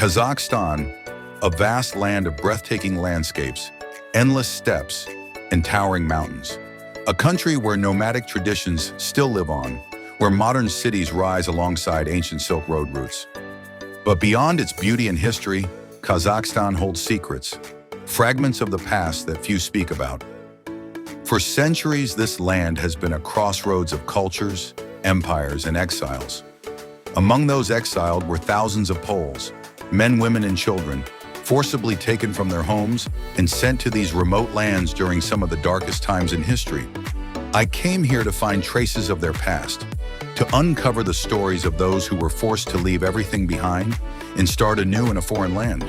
Kazakhstan, a vast land of breathtaking landscapes, endless steppes, and towering mountains. A country where nomadic traditions still live on, where modern cities rise alongside ancient Silk Road routes. But beyond its beauty and history, Kazakhstan holds secrets, fragments of the past that few speak about. For centuries, this land has been a crossroads of cultures, empires, and exiles. Among those exiled were thousands of Poles, men, women, and children, forcibly taken from their homes and sent to these remote lands during some of the darkest times in history. I came here to find traces of their past, to uncover the stories of those who were forced to leave everything behind and start anew in a foreign land.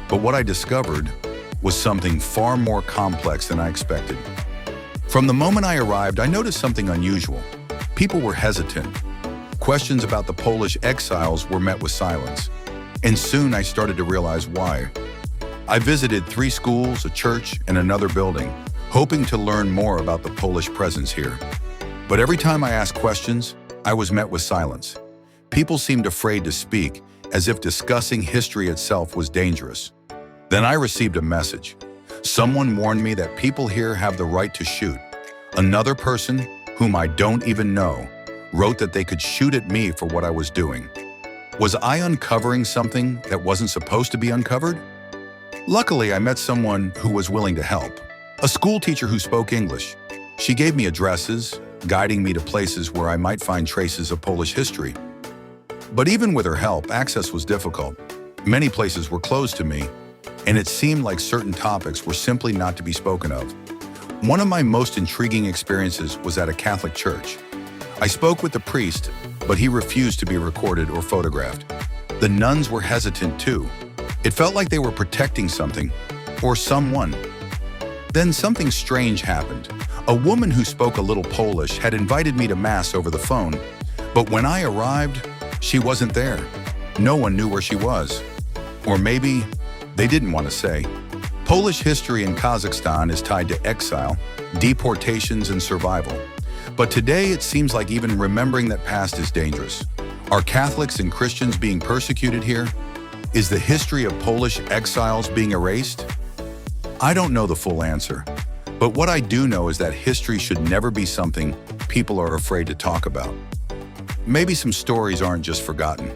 But what I discovered was something far more complex than I expected. From the moment I arrived, I noticed something unusual. People were hesitant. Questions about the Polish exiles were met with silence. And soon I started to realize why. I visited 3 schools, a church, and another building, hoping to learn more about the Polish presence here. But every time I asked questions, I was met with silence. People seemed afraid to speak, as if discussing history itself was dangerous. Then I received a message. Someone warned me that people here have the right to shoot. Another person, whom I don't even know, wrote that they could shoot at me for what I was doing. Was I uncovering something that wasn't supposed to be uncovered? Luckily, I met someone who was willing to help. A school teacher who spoke English. She gave me addresses, guiding me to places where I might find traces of Polish history. But even with her help, access was difficult. Many places were closed to me, and it seemed like certain topics were simply not to be spoken of. One of my most intriguing experiences was at a Catholic church. I spoke with the priest, but he refused to be recorded or photographed. The nuns were hesitant too. It felt like they were protecting something, or someone. Then something strange happened. A woman who spoke a little Polish had invited me to Mass over the phone, but when I arrived, she wasn't there. No one knew where she was. Or maybe they didn't want to say. Polish history in Kazakhstan is tied to exile, deportations, and survival. But today it seems like even remembering that past is dangerous. Are Catholics and Christians being persecuted here? Is the history of Polish exiles being erased? I don't know the full answer, but what I do know is that history should never be something people are afraid to talk about. Maybe some stories aren't just forgotten.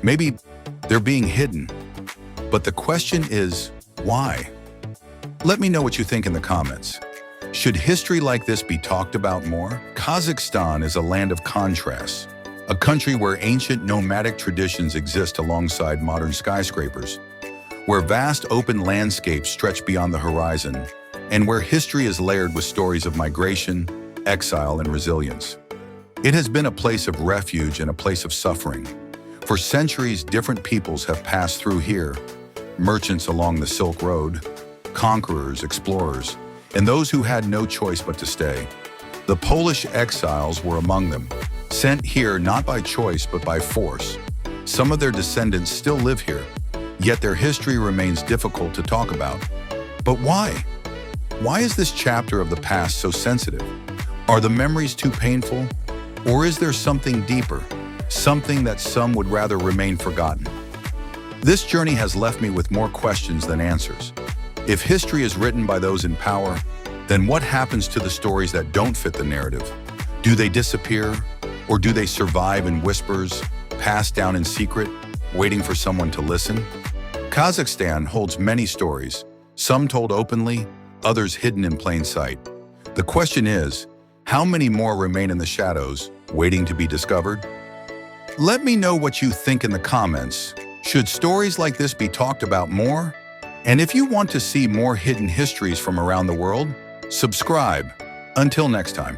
Maybe they're being hidden. But the question is, why? Let me know what you think in the comments. Should history like this be talked about more? Kazakhstan is a land of contrasts, a country where ancient nomadic traditions exist alongside modern skyscrapers, where vast open landscapes stretch beyond the horizon, and where history is layered with stories of migration, exile, and resilience. It has been a place of refuge and a place of suffering. For centuries, different peoples have passed through here, merchants along the Silk Road, conquerors, explorers, and those who had no choice but to stay. The Polish exiles were among them, sent here not by choice but by force. Some of their descendants still live here, yet their history remains difficult to talk about. But why? Why is this chapter of the past so sensitive? Are the memories too painful? Or is there something deeper, something that some would rather remain forgotten? This journey has left me with more questions than answers. If history is written by those in power, then what happens to the stories that don't fit the narrative? Do they disappear, or do they survive in whispers, passed down in secret, waiting for someone to listen? Kazakhstan holds many stories, some told openly, others hidden in plain sight. The question is, how many more remain in the shadows, waiting to be discovered? Let me know what you think in the comments. Should stories like this be talked about more? And if you want to see more hidden histories from around the world, subscribe. Until next time.